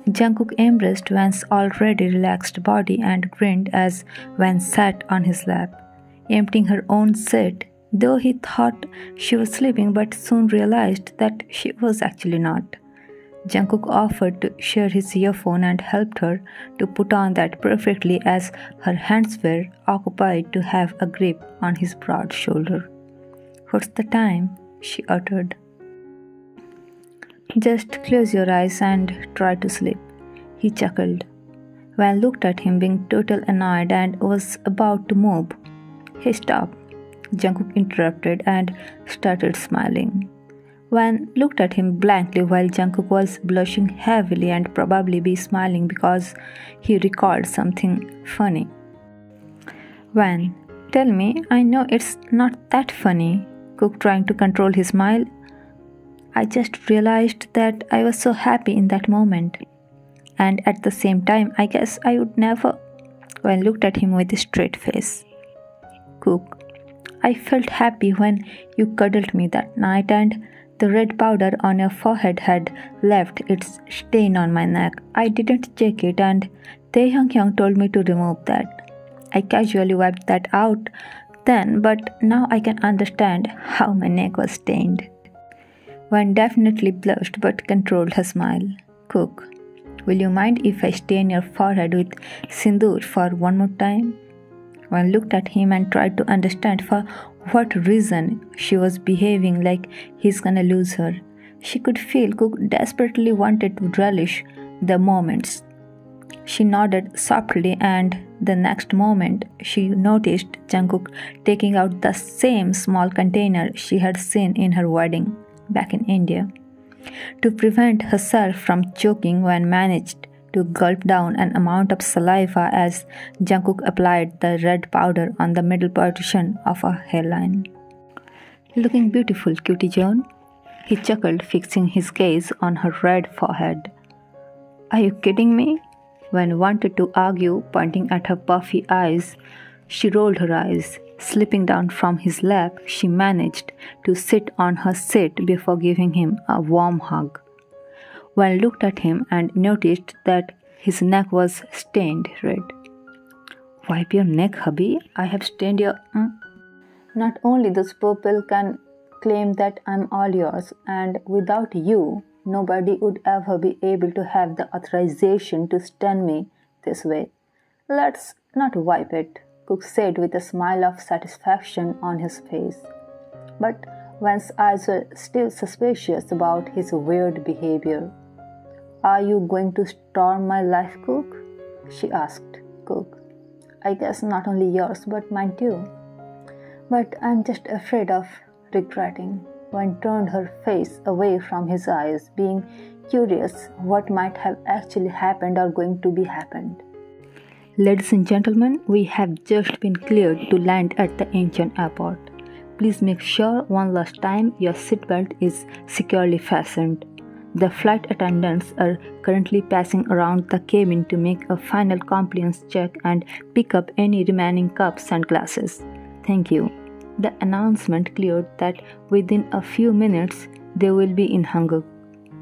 Jungkook embraced Wan's already relaxed body and grinned as Wan sat on his lap, emptying her own seat, though he thought she was sleeping but soon realized that she was actually not. Jungkook offered to share his earphone and helped her to put on that perfectly as her hands were occupied to have a grip on his broad shoulder. "What's the time?" she uttered. "Just close your eyes and try to sleep," he chuckled. Wan looked at him being totally annoyed and was about to move. "Hey, stop," Jungkook interrupted and started smiling. Wan looked at him blankly while Jungkook was blushing heavily and probably be smiling because he recalled something funny. "Wan, tell me, I know it's not that funny," Cook trying to control his smile. "I just realized that I was so happy in that moment. And at the same time, I guess I would never." Wan looked at him with a straight face. "Cook, I felt happy when you cuddled me that night and the red powder on your forehead had left its stain on my neck. I didn't check it and Taehyung told me to remove that. I casually wiped that out then, but now I can understand how my neck was stained." Wan definitely blushed but controlled her smile. "Cook, will you mind if I stain your forehead with sindoor for one more time?" Wan looked at him and tried to understand for what reason she was behaving like he's gonna lose her. She could feel Cook desperately wanted to relish the moments. She nodded softly, and the next moment she noticed Jungkook taking out the same small container she had seen in her wedding back in India. To prevent herself from choking, Wan managed to gulp down an amount of saliva as Jungkook applied the red powder on the middle portion of her hairline. "Looking beautiful, Cutie Joan," he chuckled, fixing his gaze on her red forehead. "Are you kidding me?" Wan wanted to argue, pointing at her puffy eyes. She rolled her eyes. Slipping down from his lap, she managed to sit on her seat before giving him a warm hug. Wan looked at him and noticed that his neck was stained red. "Wipe your neck, hubby. I have stained your..." "Not only those people can claim that I'm all yours, and without you, nobody would ever be able to have the authorization to stain me this way. Let's not wipe it," Cook said with a smile of satisfaction on his face. But Wan's eyes were still suspicious about his weird behavior. "Are you going to storm my life, Cook?" she asked. "Cook, I guess not only yours but mine too. But I'm just afraid of regretting." Wan turned her face away from his eyes, being curious what might have actually happened or going to be happened. "Ladies and gentlemen, we have just been cleared to land at the Incheon airport. Please make sure one last time your seatbelt is securely fastened. The flight attendants are currently passing around the cabin to make a final compliance check and pick up any remaining cups and glasses. Thank you." The announcement cleared that within a few minutes they will be in Hanguk.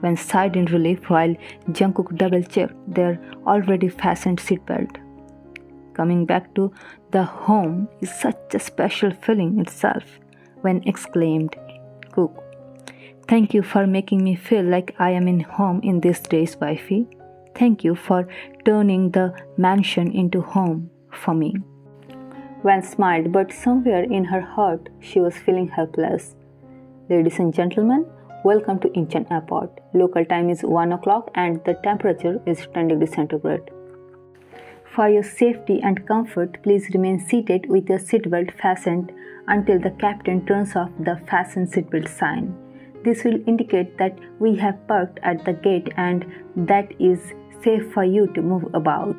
Wan sighed in relief while Jungkook double-checked their already fastened seatbelt. "Coming back to the home is such a special feeling itself," Wan exclaimed. "Cook, thank you for making me feel like I am in home in these days, wifey. Thank you for turning the mansion into home for me." Wan smiled, but somewhere in her heart she was feeling helpless. "Ladies and gentlemen, welcome to Incheon Airport. Local time is 1 o'clock and the temperature is 10 degrees centigrade. For your safety and comfort, please remain seated with your seatbelt fastened until the captain turns off the fasten seatbelt sign. This will indicate that we have parked at the gate and that is safe for you to move about.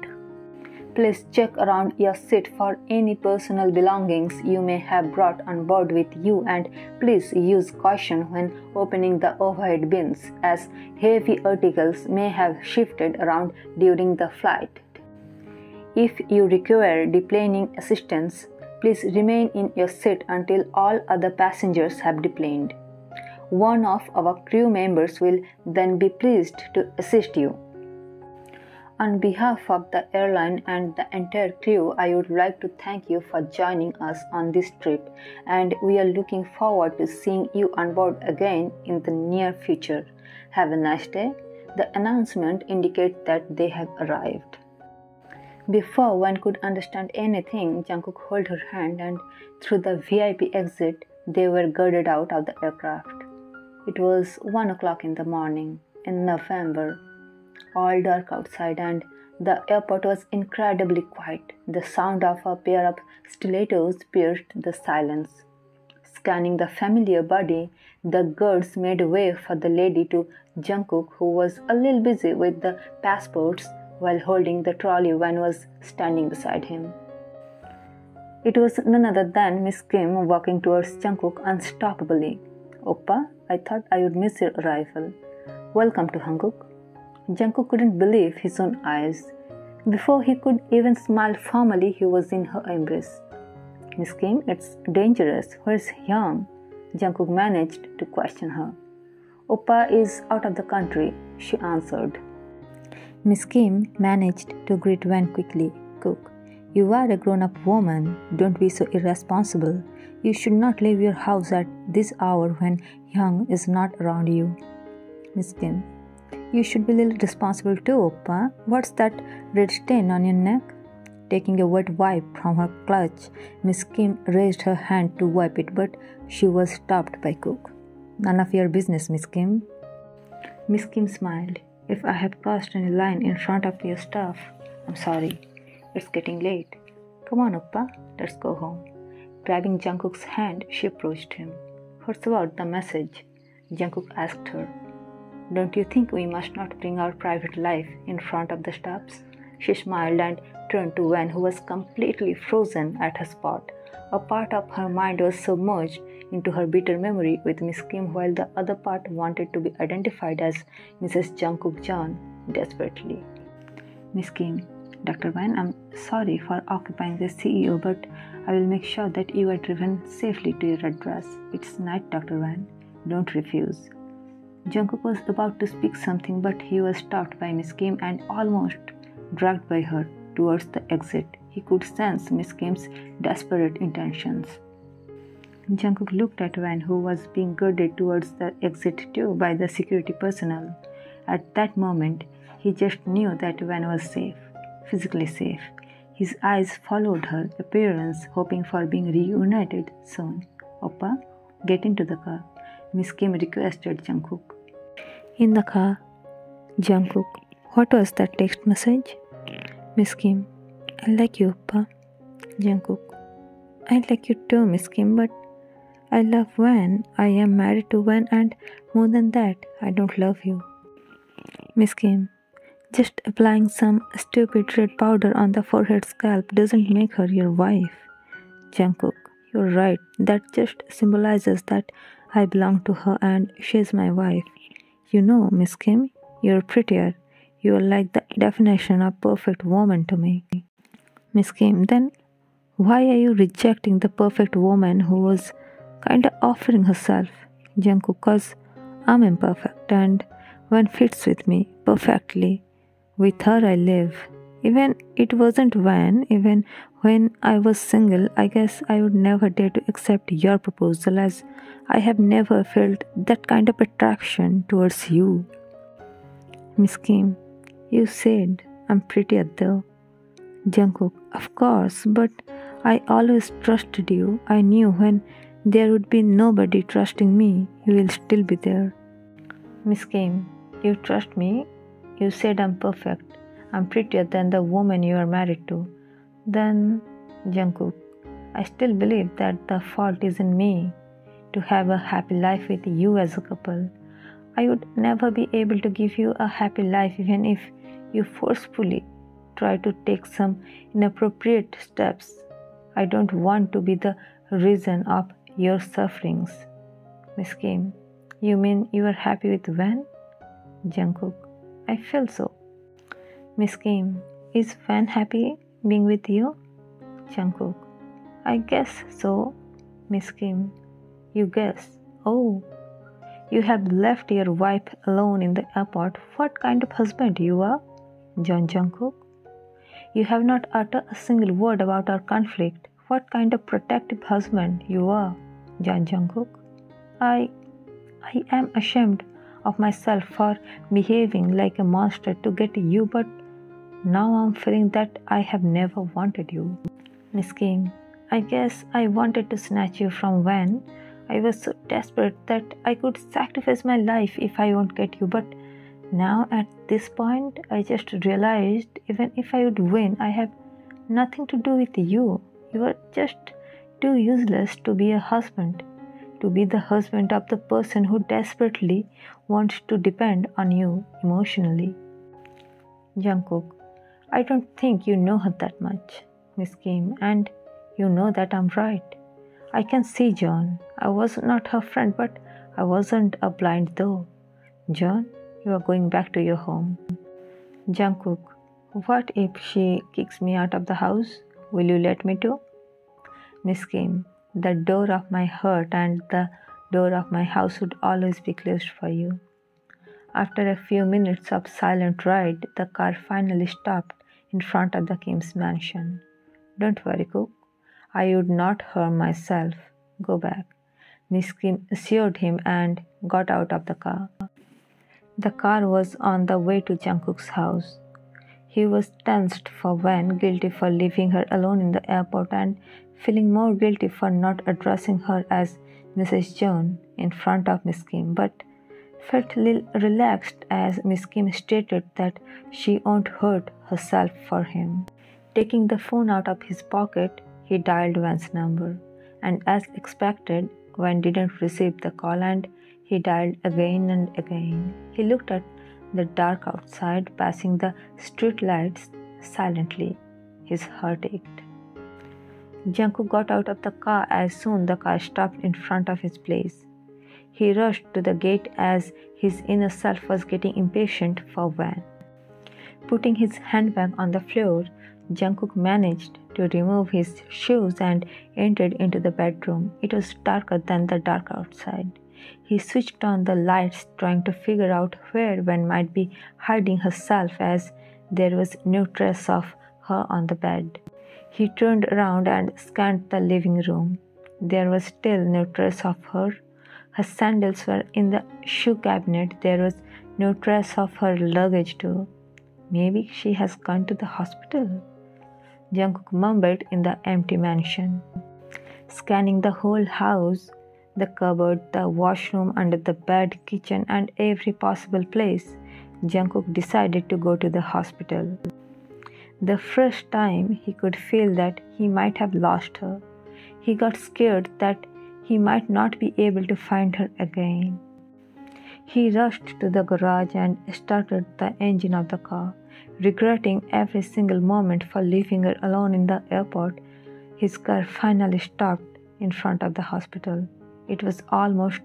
Please check around your seat for any personal belongings you may have brought on board with you, and please use caution when opening the overhead bins as heavy articles may have shifted around during the flight. If you require deplaning assistance, please remain in your seat until all other passengers have deplaned. One of our crew members will then be pleased to assist you. On behalf of the airline and the entire crew, I would like to thank you for joining us on this trip, and we are looking forward to seeing you on board again in the near future. Have a nice day. The announcement indicates that they have arrived. Before one could understand anything, Jungkook held her hand, and through the VIP exit, they were guided out of the aircraft. It was 1 o'clock in the morning in November, all dark outside, and the airport was incredibly quiet. The sound of a pair of stilettos pierced the silence. Scanning the familiar body, the guards made way for the lady to Jungkook, who was a little busy with the passports while holding the trolley van was standing beside him. It was none other than Miss Kim walking towards Jungkook unstoppably. "Oppa, I thought I would miss your arrival. Welcome to Hankook." Jungkook couldn't believe his own eyes. Before he could even smile formally, he was in her embrace. "Miss Kim, it's dangerous. Where's Hyung?" Jungkook managed to question her. "Oppa is out of the country," she answered. Miss Kim managed to greet Van quickly. "Cook, you are a grown-up woman. Don't be so irresponsible. You should not leave your house at this hour when Hyung is not around you." "Miss Kim, you should be a little responsible too, Oppa. What's that red stain on your neck?" Taking a wet wipe from her clutch, Miss Kim raised her hand to wipe it, but she was stopped by Cook. "None of your business, Miss Kim." Miss Kim smiled. "If I have crossed any line in front of your stuff, I'm sorry. It's getting late. Come on, Oppa, let's go home." Grabbing Jungkook's hand, she approached him. "What's about the message?" Jungkook asked her. "Don't you think we must not bring our private life in front of the stops?" She smiled and turned to Van, who was completely frozen at her spot. A part of her mind was submerged into her bitter memory with Miss Kim, while the other part wanted to be identified as Mrs. Jungkook Jeon desperately. "Miss Kim, Dr. Van, I'm sorry for occupying the CEO, but I will make sure that you are driven safely to your address. It's night, Dr. Van. Don't refuse." Jungkook was about to speak something, but he was stopped by Miss Kim and almost dragged by her towards the exit. He could sense Miss Kim's desperate intentions. Jungkook looked at Van, who was being guided towards the exit too by the security personnel. At that moment, he just knew that Van was safe, physically safe. His eyes followed her appearance, hoping for being reunited soon. "Oppa, get into the car," Miss Kim requested Jungkook. In the car, Jungkook, "What was that text message?" Miss Kim, "I like you, Oppa." Jungkook, "I like you too, Miss Kim, but I love Van. I am married to Van, and more than that, I don't love you." Miss Kim, "Just applying some stupid red powder on the forehead scalp doesn't make her your wife." Jungkook, "You're right. That just symbolizes that I belong to her and she's my wife. You know, Miss Kim, you're prettier. You're like the definition of perfect woman to me." Miss Kim, "Then why are you rejecting the perfect woman who was kinda offering herself?" Jungkook, "'Cause I'm imperfect and one fits with me perfectly. With her I live. Even it wasn't even when I was single, I guess I would never dare to accept your proposal, as I have never felt that kind of attraction towards you." Miss Kim, "You said I'm prettier though." Jungkook, "Of course, but I always trusted you. I knew when there would be nobody trusting me, you will still be there." Miss Kim, "You trust me? You said I'm perfect. I'm prettier than the woman you are married to. Then," Jungkook, "I still believe that the fault is in me to have a happy life with you as a couple. I would never be able to give you a happy life even if you forcefully try to take some inappropriate steps. I don't want to be the reason of your sufferings." Miss Kim, "You mean you are happy with Van?" Jungkook, "I feel so." Miss Kim, "Is Van happy being with you?" Jungkook, "I guess so." Miss Kim, "You guess? Oh, you have left your wife alone in the airport. What kind of husband you are?" John Jungkook. You have not uttered a single word about our conflict. What kind of protective husband you are, John Jungkook. I am ashamed of myself for behaving like a monster to get you, but now I'm feeling that I have never wanted you. Miss Kim, I guess I wanted to snatch you from Van. I was so desperate that I could sacrifice my life if I won't get you, but now at this point I just realized even if I would win, I have nothing to do with you. You are just too useless to be a husband, to be the husband of the person who desperately wants to depend on you emotionally. Jungkook, I don't think you know her that much, Miss Kim, and you know that I'm right. I can see, John. I was not her friend, but I wasn't a blind though. John, you are going back to your home. Jungkook, what if she kicks me out of the house? Will you let me to? Miss Kim, the door of my heart and the door of my house would always be closed for you. After a few minutes of silent ride, the car finally stopped in front of the Kim's mansion. Don't worry, Cook. I would not harm myself. Go back. Miss Kim assured him and got out of the car. The car was on the way to Jungkook's house. He was tensed for Van, guilty for leaving her alone in the airport and feeling more guilty for not addressing her as Mrs. John in front of Miss Kim, but felt relaxed as Miss Kim stated that she won't hurt herself for him. Taking the phone out of his pocket, he dialed Van's number, and as expected, Van didn't receive the call and he dialed again and again. He looked at the dark outside, passing the street lights silently. His heart ached. Jungkook got out of the car as soon the car stopped in front of his place. He rushed to the gate as his inner self was getting impatient for Van. Putting his handbag on the floor, Jungkook managed to remove his shoes and entered into the bedroom. It was darker than the dark outside. He switched on the lights, trying to figure out where Van might be hiding herself as there was no trace of her on the bed. He turned around and scanned the living room. There was still no trace of her. Her sandals were in the shoe cabinet. There was no trace of her luggage too. Maybe she has gone to the hospital, Jungkook mumbled in the empty mansion. Scanning the whole house, the cupboard, the washroom, under the bed, kitchen, and every possible place, Jungkook decided to go to the hospital. The first time he could feel that he might have lost her. He got scared that he might not be able to find her again. He rushed to the garage and started the engine of the car, regretting every single moment for leaving her alone in the airport. His car finally stopped in front of the hospital. It was almost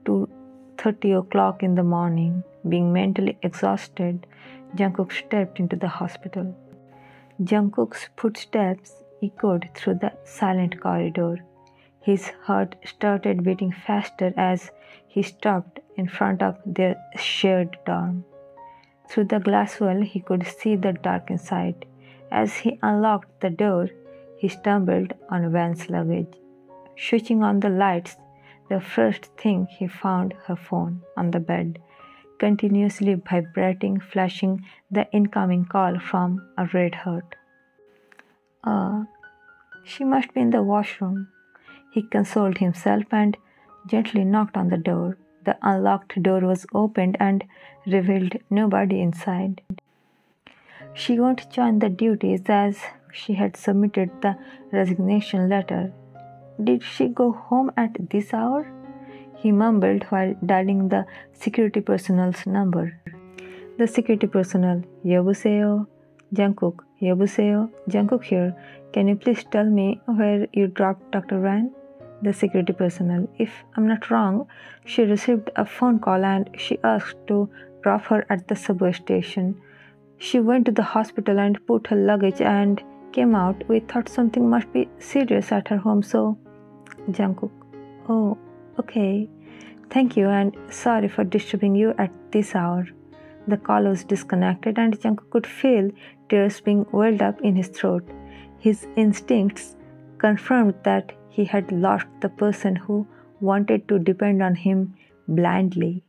2:30 o'clock in the morning. Being mentally exhausted, Jungkook stepped into the hospital. Jungkook's footsteps echoed through the silent corridor. His heart started beating faster as he stopped in front of their shared dorm. Through the glass wall, he could see the dark inside. As he unlocked the door, he stumbled on Van's luggage. Switching on the lights, the first thing he found her phone on the bed, continuously vibrating, flashing the incoming call from a red heart. She must be in the washroom. He consoled himself and gently knocked on the door. The unlocked door was opened and revealed nobody inside. She won't join the duties as she had submitted the resignation letter. Did she go home at this hour? He mumbled while dialing the security personnel's number. The security personnel, 여보세요, Jungkook, 여보세요, Jungkook here. Can you please tell me where you dropped Dr. Van? The security personnel, if I'm not wrong, she received a phone call and she asked to drop her at the subway station. She went to the hospital and put her luggage and came out. We thought something must be serious at her home, so... Jungkook, oh, okay. Thank you and sorry for disturbing you at this hour. The call was disconnected and Jungkook could feel tears being welled up in his throat. His instincts confirmed that he had lost the person who wanted to depend on him blindly.